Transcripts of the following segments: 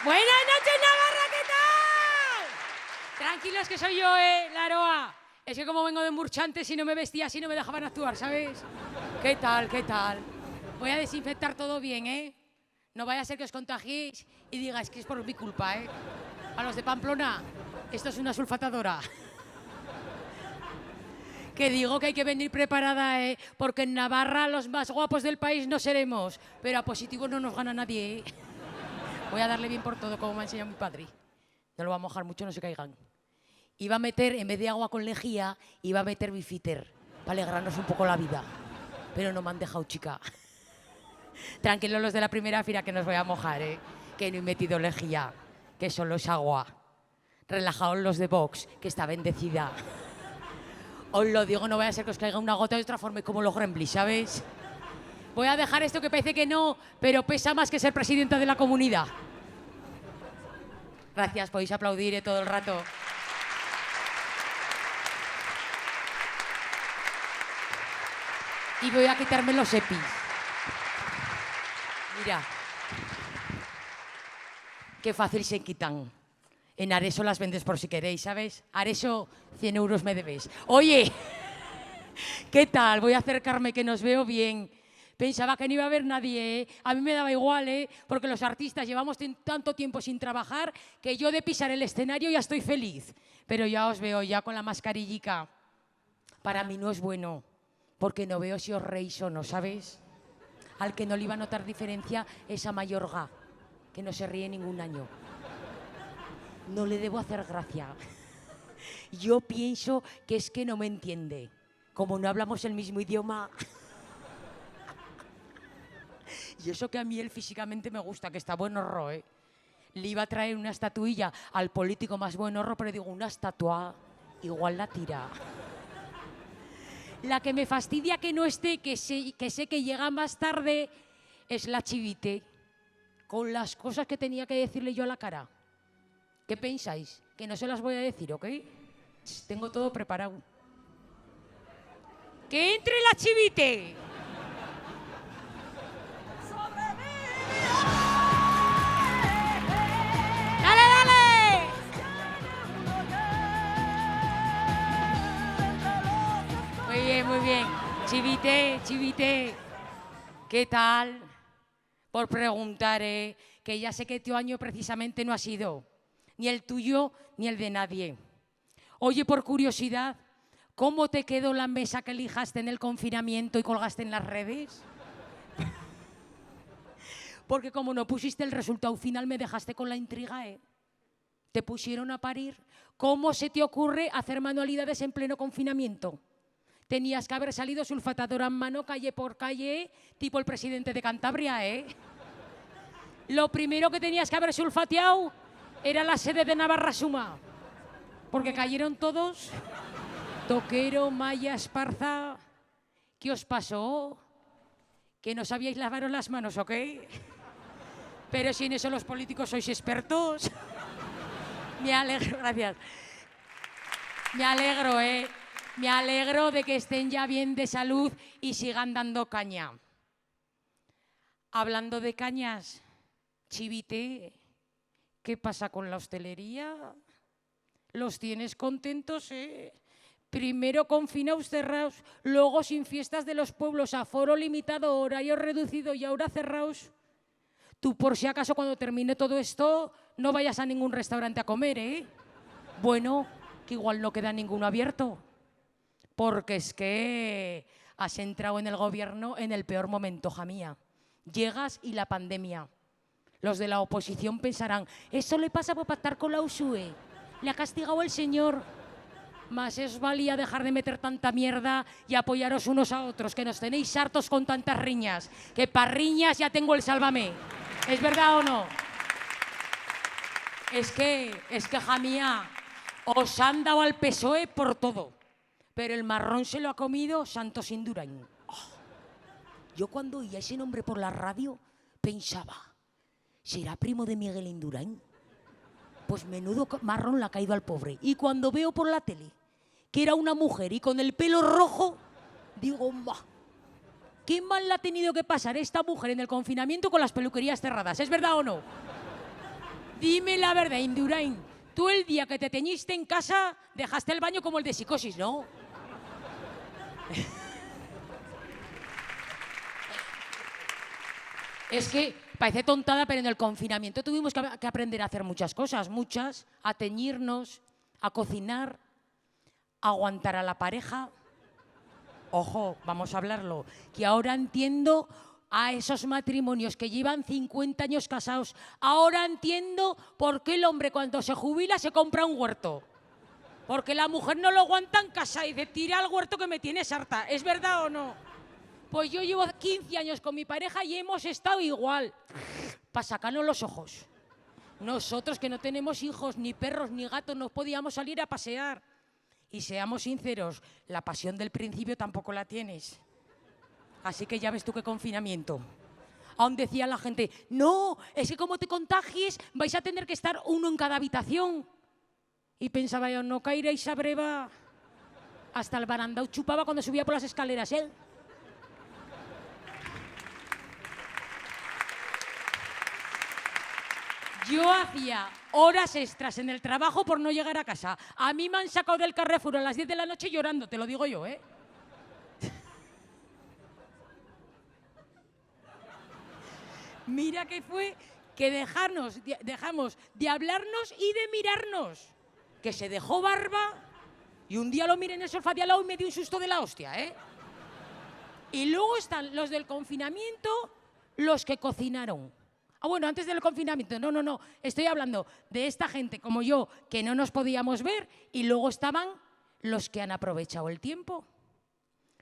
Buenas noches, Navarra, ¿qué tal? Tranquilos que soy yo, la Aroa. Es que como vengo de Murchante, si no me vestía así no me dejaban actuar, ¿sabes? ¿Qué tal, qué tal? Voy a desinfectar todo bien, ¿eh? No vaya a ser que os contagiéis y digáis que es por mi culpa, ¿eh? A los de Pamplona, esto es una sulfatadora. Que digo que hay que venir preparada, ¿eh? Porque en Navarra los más guapos del país no seremos, pero a positivo no nos gana nadie, ¿eh? Voy a darle bien por todo, como me ha enseñado mi padre. No lo va a mojar mucho, no se caigan. Iba a meter, en vez de agua con lejía, iba a meter bifiter, para alegrarnos un poco la vida. Pero no me han dejado, chica. Tranquilos los de la primera fila que nos voy a mojar, ¿eh? Que no he metido lejía, que solo es agua. Relajaos los de Vox, que está bendecida. Os lo digo, no vaya a ser que os caiga una gota de otra forma como los Gremlins, ¿sabes? Voy a dejar esto que parece que no, pero pesa más que ser presidenta de la comunidad. Gracias, podéis aplaudir todo el rato. Y voy a quitarme los EPIs. Mira. Qué fácil se quitan. En Areso las vendes por si queréis, ¿sabes? Areso, 100 euros me debéis. Oye, ¿qué tal? Voy a acercarme que nos veo bien. Pensaba que no iba a haber nadie, ¿eh? A mí me daba igual, ¿eh? Porque los artistas llevamos tanto tiempo sin trabajar que yo de pisar el escenario ya estoy feliz. Pero ya os veo, ya con la mascarillica. Para mí no es bueno, porque no veo si os reís o no, ¿sabes? Al que no le iba a notar diferencia es a Mayorga, que no se ríe ningún año. No le debo hacer gracia. Yo pienso que es que no me entiende. Como no hablamos el mismo idioma. Y eso que a mí él físicamente me gusta, que está buen horror, ¿eh? Le iba a traer una estatuilla al político más buen horror, pero digo, una estatua igual la tira. La que me fastidia que no esté, que sé que llega más tarde, es la Chivite. Con las cosas que tenía que decirle yo a la cara. ¿Qué pensáis? Que no se las voy a decir, ¿ok? Tengo todo preparado. ¡Que entre la Chivite! ¡Dale, dale! Muy bien, muy bien. Chivite, Chivite. ¿Qué tal? Por preguntar, que ya sé que tu año precisamente no ha sido ni el tuyo ni el de nadie. Oye, por curiosidad, ¿cómo te quedó la mesa que lijaste en el confinamiento y colgaste en las redes? Porque como no pusiste el resultado final, me dejaste con la intriga, ¿eh? Te pusieron a parir. ¿Cómo se te ocurre hacer manualidades en pleno confinamiento? Tenías que haber salido sulfatadora en mano, calle por calle, tipo el presidente de Cantabria, ¿eh? Lo primero que tenías que haber sulfateado era la sede de Navarra Suma. Porque cayeron todos. Toquero, Maya, Esparza. ¿Qué os pasó? ¿Que no sabíais lavaros las manos, o qué? Pero si en eso los políticos sois expertos. Me alegro, gracias. Me alegro, ¿eh? Me alegro de que estén ya bien de salud y sigan dando caña. Hablando de cañas, Chivite, ¿qué pasa con la hostelería? ¿Los tienes contentos, eh? Primero confinados, cerrados, luego sin fiestas de los pueblos, aforo limitado, horario reducido y ahora cerrados. Tú, por si acaso, cuando termine todo esto, no vayas a ningún restaurante a comer, ¿eh? Bueno, que igual no queda ninguno abierto. Porque es que has entrado en el gobierno en el peor momento, hija mía. Llegas y la pandemia. Los de la oposición pensarán, eso le pasa por pactar con la USUE. Le ha castigado el señor. Más os valía dejar de meter tanta mierda y apoyaros unos a otros, que nos tenéis hartos con tantas riñas. Que para riñas ya tengo el sálvame. ¿Es verdad o no? Es que, hija mía, os han dado al PSOE por todo. Pero el marrón se lo ha comido Santos Indurain. Oh. Yo cuando oía ese nombre por la radio pensaba, ¿será primo de Miguel Indurain? Pues menudo marrón le ha caído al pobre. Y cuando veo por la tele que era una mujer y con el pelo rojo, digo, ¿qué mal la ha tenido que pasar esta mujer en el confinamiento con las peluquerías cerradas? ¿Es verdad o no? Dime la verdad, Indurain. Tú el día que te teñiste en casa dejaste el baño como el de Psicosis, ¿no? Es que parece tontada, pero en el confinamiento tuvimos que aprender a hacer muchas cosas, a teñirnos, a cocinar, a aguantar a la pareja. Ojo, vamos a hablarlo, que ahora entiendo a esos matrimonios que llevan 50 años casados. Ahora entiendo por qué el hombre cuando se jubila se compra un huerto. Porque la mujer no lo aguanta en casa y dice, tira al huerto que me tienes harta. ¿Es verdad o no? Pues yo llevo 15 años con mi pareja y hemos estado igual. Para sacarnos los ojos. Nosotros que no tenemos hijos, ni perros, ni gatos, no podíamos salir a pasear. Y seamos sinceros, la pasión del principio tampoco la tienes. Así que ya ves tú qué confinamiento. Aún decía la gente, no, es que como te contagies vais a tener que estar uno en cada habitación. Y pensaba yo, no caeréis a breva. Hasta el barandau chupaba cuando subía por las escaleras, ¿eh? Yo hacía horas extras en el trabajo por no llegar a casa. A mí me han sacado del Carrefour a las 10 de la noche llorando, te lo digo yo, ¿eh? Mira que fue que dejamos de hablarnos y de mirarnos. Que se dejó barba y un día lo miré en el sofá de al lado y me dio un susto de la hostia, ¿eh? Y luego están los del confinamiento, los que cocinaron. Ah, bueno, antes del confinamiento, no, estoy hablando de esta gente como yo, que no nos podíamos ver, y luego estaban los que han aprovechado el tiempo.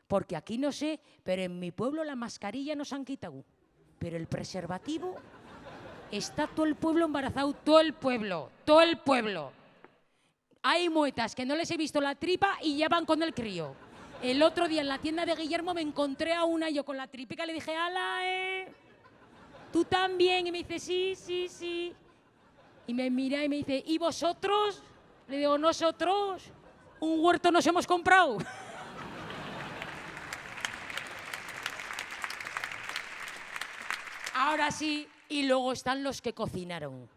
Porque aquí no sé, pero en mi pueblo la mascarilla nos han quitado, pero el preservativo, está todo el pueblo embarazado, todo el pueblo. Hay muetas que no les he visto la tripa y ya van con el crío. El otro día en la tienda de Guillermo me encontré a una yo con la tripica, le dije, ¡hala, tú también! Y me dice, sí. Y me mira y me dice, ¿y vosotros? Le digo, nosotros, un huerto nos hemos comprado. Ahora sí, y luego están los que cocinaron.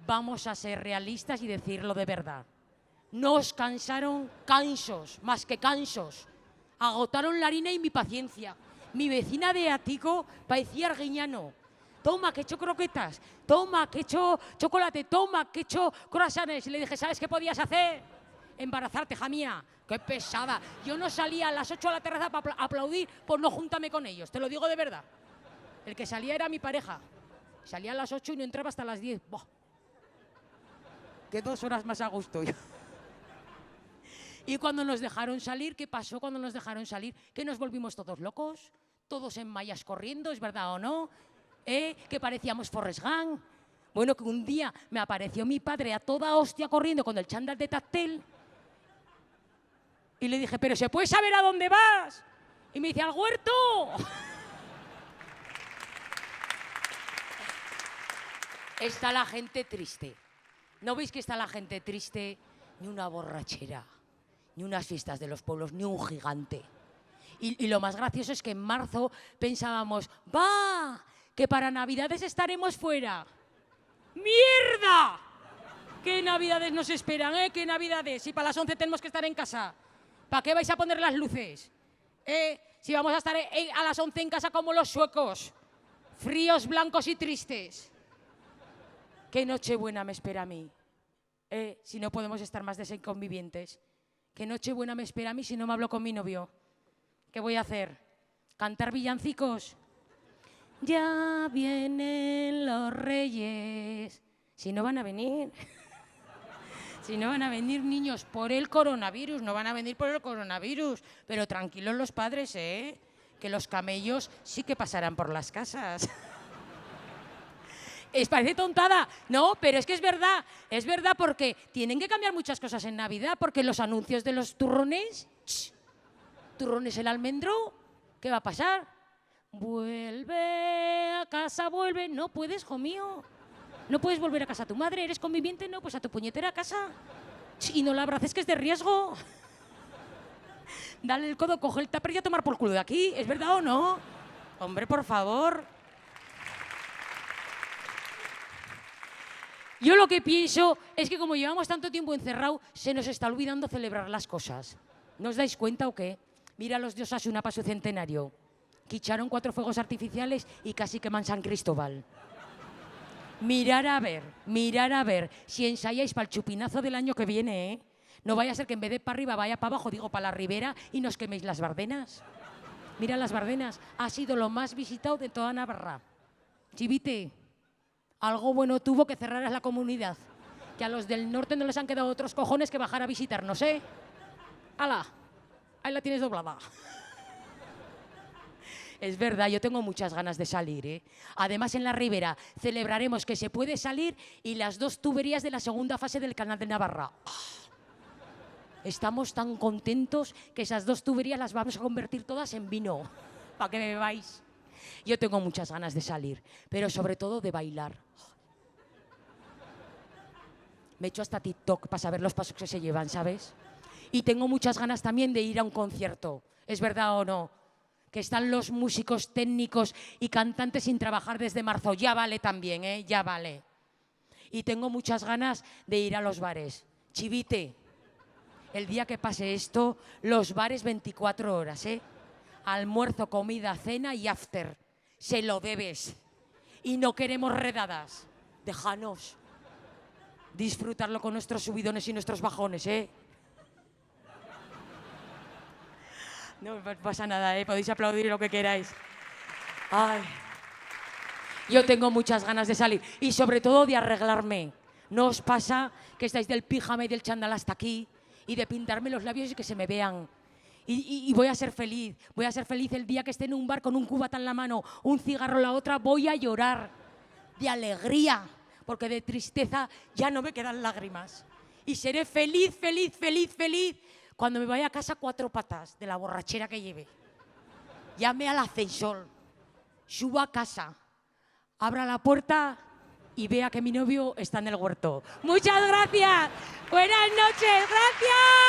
Vamos a ser realistas y decirlo de verdad. Nos cansaron cansos, más que cansos. Agotaron la harina y mi paciencia. Mi vecina de ático parecía Arguiñano. Toma, que he hecho croquetas. Toma, que he hecho chocolate. Toma, que he hecho croissants. Y le dije, ¿sabes qué podías hacer? Embarazarte, hija mía. ¡Qué pesada! Yo no salía a las 8 a la terraza para aplaudir por no juntarme con ellos. Te lo digo de verdad. El que salía era mi pareja. Salía a las 8 y no entraba hasta las 10. ¡Buah! Que 2 horas más a gusto yo. Y cuando nos dejaron salir, ¿qué pasó cuando nos dejaron salir? Que nos volvimos todos locos, todos en mallas corriendo, ¿es verdad o no? Que parecíamos Forrest Gump. Bueno, que un día me apareció mi padre a toda hostia corriendo con el chándal de Tactel. Y le dije, ¿pero se puede saber a dónde vas? Y me dice, ¡al huerto! Está la gente triste. ¿No veis que está la gente triste? Ni una borrachera, ni unas fiestas de los pueblos, ni un gigante. Y lo más gracioso es que en marzo pensábamos, ¡va! Que para Navidades estaremos fuera. ¡Mierda! ¿Qué Navidades nos esperan, ¿Qué Navidades? Si para las 11 tenemos que estar en casa. ¿Para qué vais a poner las luces? Si vamos a estar a las 11 en casa como los suecos. Fríos, blancos y tristes. ¿Qué Nochebuena me espera a mí? Si no podemos estar más desinconvivientes. ¿Qué Nochebuena me espera a mí si no me hablo con mi novio? ¿Qué voy a hacer? ¿Cantar villancicos? Ya vienen los reyes. Si no van a venir. Si no van a venir niños por el coronavirus, no van a venir por el coronavirus. Pero tranquilos los padres, que los camellos sí que pasarán por las casas. Parece tontada, no, pero es que es verdad porque tienen que cambiar muchas cosas en Navidad, porque los anuncios de los turrones, turrones el almendro, ¿qué va a pasar? Vuelve a casa, vuelve, no puedes, hijo mío, no puedes volver a casa a tu madre, eres conviviente, no, pues a tu puñetera casa, y no la abraces que es de riesgo, dale el codo, coge el tupper y a tomar por culo de aquí, ¿es verdad o no? Hombre, por favor. Yo lo que pienso es que como llevamos tanto tiempo encerrado, se nos está olvidando celebrar las cosas. ¿No os dais cuenta o qué? Mira los de Osasuna para su centenario. Que echaron 4 fuegos artificiales y casi queman San Cristóbal. Mirar a ver si ensayáis para el chupinazo del año que viene, ¿eh? No vaya a ser que en vez de para arriba vaya para abajo, digo para la ribera, y nos queméis las Bardenas. Mira las Bardenas, ha sido lo más visitado de toda Navarra. Chivite, algo bueno tuvo que cerraras la comunidad, que a los del norte no les han quedado otros cojones que bajar a visitarnos, ¿eh? ¡Hala! Ahí la tienes doblada. Es verdad, yo tengo muchas ganas de salir, ¿eh? Además, en la Ribera celebraremos que se puede salir y las 2 tuberías de la segunda fase del Canal de Navarra. Estamos tan contentos que esas 2 tuberías las vamos a convertir todas en vino, para que me bebáis. Yo tengo muchas ganas de salir, pero sobre todo de bailar. Me he hecho hasta TikTok para saber los pasos que se llevan, ¿sabes? Y tengo muchas ganas también de ir a un concierto. ¿Es verdad o no? Que están los músicos técnicos y cantantes sin trabajar desde marzo. Ya vale también, ¿eh? Ya vale. Y tengo muchas ganas de ir a los bares. Chivite, el día que pase esto, los bares 24 horas, ¿eh? Almuerzo, comida, cena y after. Se lo debes. Y no queremos redadas. Déjanos disfrutarlo con nuestros subidones y nuestros bajones, ¿eh? No pasa nada, ¿eh? Podéis aplaudir lo que queráis. Ay. Yo tengo muchas ganas de salir y sobre todo de arreglarme. ¿No os pasa que estáis del pijama y del chándal hasta aquí y de pintarme los labios y que se me vean? Y voy a ser feliz el día que esté en un bar con un cubata en la mano, un cigarro en la otra, voy a llorar de alegría, porque de tristeza ya no me quedan lágrimas. Y seré feliz, feliz, feliz, feliz cuando me vaya a casa 4 patas de la borrachera que lleve. Llame al ascensor, suba a casa, abra la puerta y vea que mi novio está en el huerto. Muchas gracias. Buenas noches. Gracias.